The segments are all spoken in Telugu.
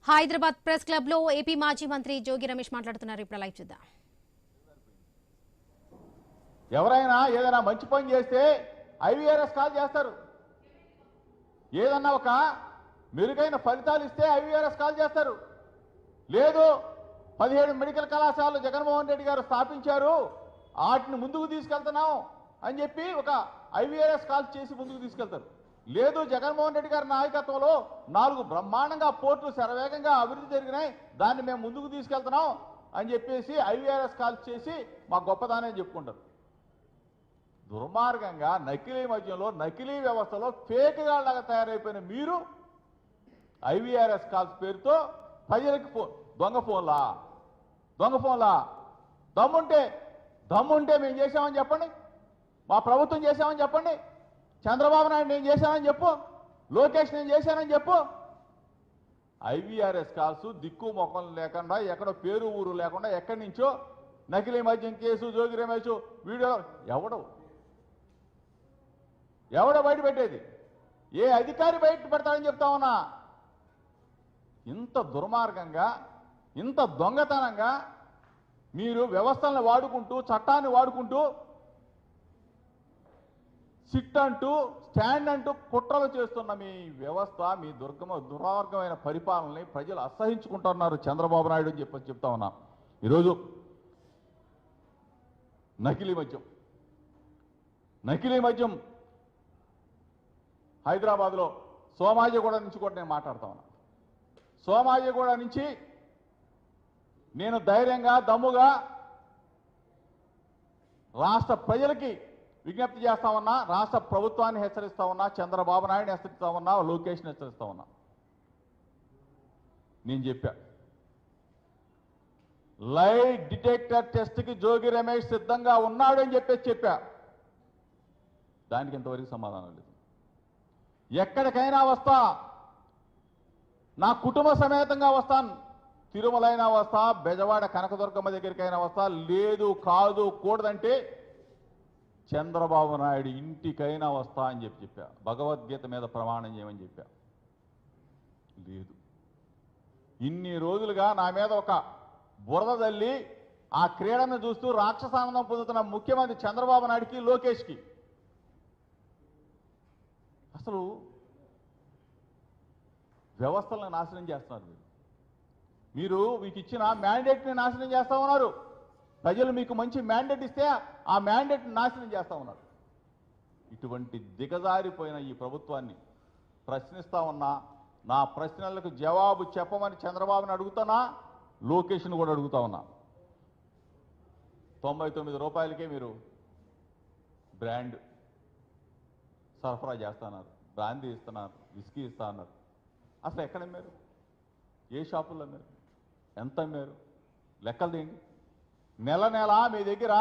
హైదరాబాద్ ప్రెస్ క్లబ్ లో ఏపీ మాజీ మంత్రి జోగి రమేష్ మాట్లాడుతున్నారు. ఇప్పుడు లైవ్ చూద్దాం. ఎవరైనా ఏదైనా మంచి పని చేస్తే ఐవీఆర్ఎస్ కాల్ చేస్తారు. ఏదన్నా ఒక మెరుగైన ఫలితాలు ఇస్తే ఐవీఆర్ఎస్ కాల్ చేస్తారు. లేదు 17 మెడికల్ కళాశాలలు జగన్మోహన్ రెడ్డి గారు స్థాపించారు, వాటిని ముందుకు తీసుకెళ్తున్నాం అని చెప్పి ఒక ఐవీఆర్ఎస్ కాల్ చేసి ముందుకు తీసుకెళ్తారు. లేదు జగన్మోహన్ రెడ్డి గారి నాయకత్వంలో 4 బ్రహ్మాండంగా పోర్టులు శరవేగంగా అభివృద్ధి జరిగినాయి, దాన్ని మేము ముందుకు తీసుకెళ్తున్నాం అని చెప్పేసి ఐవీఆర్ఎస్ కాల్ చేసి మా గొప్పదానే చెప్పుకుంటారు. దుర్మార్గంగా నకిలీ మద్యంలో నకిలీ వ్యవస్థలో ఫేక్ గాళ్ళగా తయారైపోయిన మీరు ఐవీఆర్ఎస్ కాల్స్ పేరుతో ప్రజలకు దొంగ ఫోన్లా దమ్ముంటే మేము చేశామని చెప్పండి, మా ప్రభుత్వం చేశామని చెప్పండి, చంద్రబాబు నాయుడు నేను చేశానని చెప్పు, లోకేష్ నేను చేశానని చెప్పు. ఐవీఆర్ఎస్ కాల్స్ దిక్కు మొక్కలు లేకుండా ఎక్కడో పేరు ఊరు లేకుండా ఎక్కడి నుంచో నకిలీ మద్యం కేసు జోగి రమేష్ వీడియో ఎవడో బయట పెట్టేది, ఏ అధికారి బయట పెడతాడని చెప్తా ఉన్నా. ఇంత దుర్మార్గంగా ఇంత దొంగతనంగా మీరు వ్యవస్థలను వాడుకుంటూ చట్టాన్ని వాడుకుంటూ సిట్ అంటూ స్టాండ్ అంటూ కుట్రలు చేస్తున్న మీ వ్యవస్థ, మీ దుర్మార్గమైన పరిపాలనని ప్రజలు అసహించుకుంటున్నారు చంద్రబాబు నాయుడు అని చెప్తా ఉన్నా. ఈరోజు నకిలీ మద్యం హైదరాబాద్లో సోమాజిగూడ నుంచి కూడా నేను మాట్లాడుతా ఉన్నా. సోమాజిగూడ నుంచి నేను ధైర్యంగా దమ్ముగా రాష్ట్ర ప్రజలకి విజ్ఞప్తి చేస్తా ఉన్నా, రాష్ట్ర ప్రభుత్వాన్ని హెచ్చరిస్తా ఉన్నా, చంద్రబాబు నాయుడిని హెచ్చరిస్తా ఉన్నా, లోకేష్ని హెచ్చరిస్తా ఉన్నా. నేను చెప్పా లై డిటెక్టర్ టెస్ట్కి జోగి రమేష్ సిద్ధంగా ఉన్నాడు అని చెప్పా. దానికి ఇంతవరకు సమాధానం లేదు. ఎక్కడికైనా వస్తా, నా కుటుంబ సమేతంగా వస్తాను, తిరుమలైనా వస్తా, బెజవాడ కనకదుర్గమ్మ దగ్గరికైనా వస్తా, లేదు కాదు కూడదంటే చంద్రబాబు నాయుడు ఇంటికైనా వస్తా అని చెప్పా. భగవద్గీత మీద ప్రమాణం చేయమని చెప్పా. లేదు, ఇన్ని రోజులుగా నా మీద ఒక బురద తల్లి ఆ క్రీడను చూస్తూ రాక్షసానందం పొందుతున్న ముఖ్యమంత్రి చంద్రబాబు నాయుడికి లోకేష్కి అసలు వ్యవస్థలను నాశనం చేస్తున్నారు. మీరు మీకు ఇచ్చిన మ్యాండేట్ని నాశనం చేస్తా ఉన్నారు. ప్రజలు మీకు మంచి మ్యాండేట్ ఇస్తే ఆ మ్యాండేట్ని నాశనం చేస్తా ఉన్నారు. ఇటువంటి దిగజారిపోయిన ఈ ప్రభుత్వాన్ని ప్రశ్నిస్తా ఉన్నా, నా ప్రశ్నలకు జవాబు చెప్పమని చంద్రబాబుని అడుగుతున్నా, లోకేష్ని కూడా అడుగుతా ఉన్నా. 99 రూపాయలకే మీరు బ్రాండ్ సరఫరా చేస్తున్నారు, బ్రాందీ ఇస్తున్నారు, విస్కీ ఇస్తా అన్నారు. అసలు ఎక్కడ అమ్మారు? ఏ షాపుల్లో అమ్మారు? ఎంత అమ్మారు? లెక్కలు తీయండి. నెల మీ దగ్గర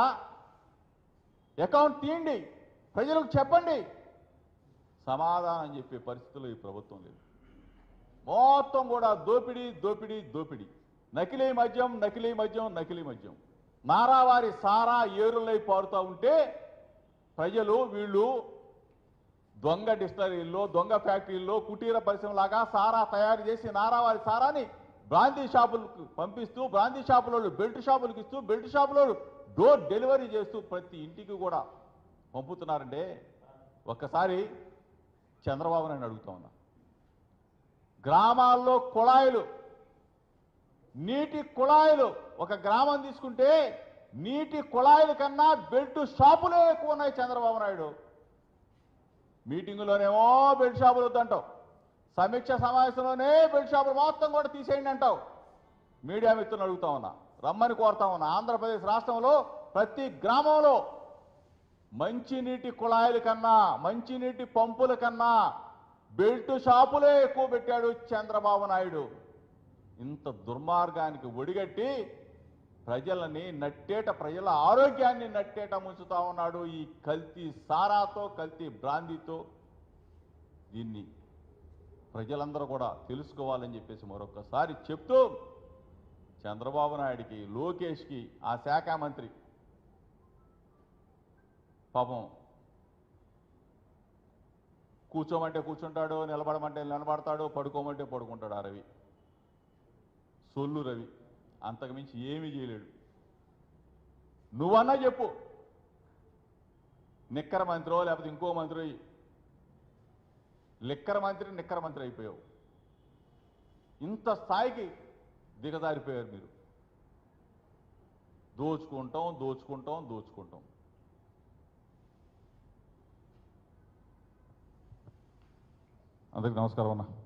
అకౌంట్ తీయండి, ప్రజలకు చెప్పండి. సమాధానం చెప్పే పరిస్థితుల్లో ఈ ప్రభుత్వం లేదు. మొత్తం కూడా దోపిడీ. నకిలీ మద్యం. నారావారి సారా ఏరులై పారుతూ ఉంటే ప్రజలు వీళ్ళు దొంగ డిస్టరీల్లో, దొంగ ఫ్యాక్టరీల్లో, కుటీర పరిశ్రమలాగా సారా తయారు చేసి నారావారి సారాని బ్రాందీ షాపులకు పంపిస్తూ, బ్రాందీ షాపులో బెల్ట్ షాపులకు ఇస్తూ, బెల్ట్ షాపులో డోర్ డెలివరీ చేస్తూ ప్రతి ఇంటికి కూడా పంపుతున్నారంటే ఒక్కసారి చంద్రబాబు నాయుడు అడుగుతా ఉన్నా. గ్రామాల్లో కుళాయిలు, నీటి కుళాయిలు, ఒక గ్రామం తీసుకుంటే నీటి కుళాయిల కన్నా బెల్ట్ షాపులే ఎక్కువ ఉన్నాయి చంద్రబాబు నాయుడు. మీటింగులోనేమో బెల్ట్ షాపులు వద్దంటావు, సమీక్ష సమావేశంలోనే బెల్ట్ షాపులు మొత్తం కూడా తీసేయండి అంటావు. మీడియా మిత్రులను అడుగుతా ఉన్నా, రమ్మని కోరుతా ఉన్నా. ఆంధ్రప్రదేశ్ రాష్ట్రంలో ప్రతి గ్రామంలో మంచినీటి కుళాయిల కన్నా, మంచినీటి పంపుల కన్నా బెల్ట్ షాపులే ఎక్కువ పెట్టాడు చంద్రబాబు నాయుడు. ఇంత దుర్మార్గానికి ఒడిగట్టి ప్రజల ఆరోగ్యాన్ని నట్టేట ముంచుతా ఉన్నాడు ఈ కల్తీ సారాతో, కల్తీ బ్రాందీతో. దీన్ని ప్రజలందరూ కూడా తెలుసుకోవాలని చెప్పేసి మరొకసారి చెప్తూ, చంద్రబాబు నాయుడికి, లోకేష్కి, ఆ శాఖ మంత్రి పాపం కూర్చోమంటే కూర్చుంటాడు, నిలబడమంటే నిలబడతాడు, పడుకోమంటే పడుకుంటాడు. రవి సొల్లు రవి అంతకుమించి ఏమీ చేయలేడు. నువ్వన్నా చెప్పు, నిక్కర మంత్రో లేకపోతే ఇంకో మంత్రి, నిక్కర మంత్రి అయిపోయావు. ఇంత స్థాయికి దిగజారిపోయారు మీరు. దోచుకుంటాం. అందరికీ నమస్కారం అన్న.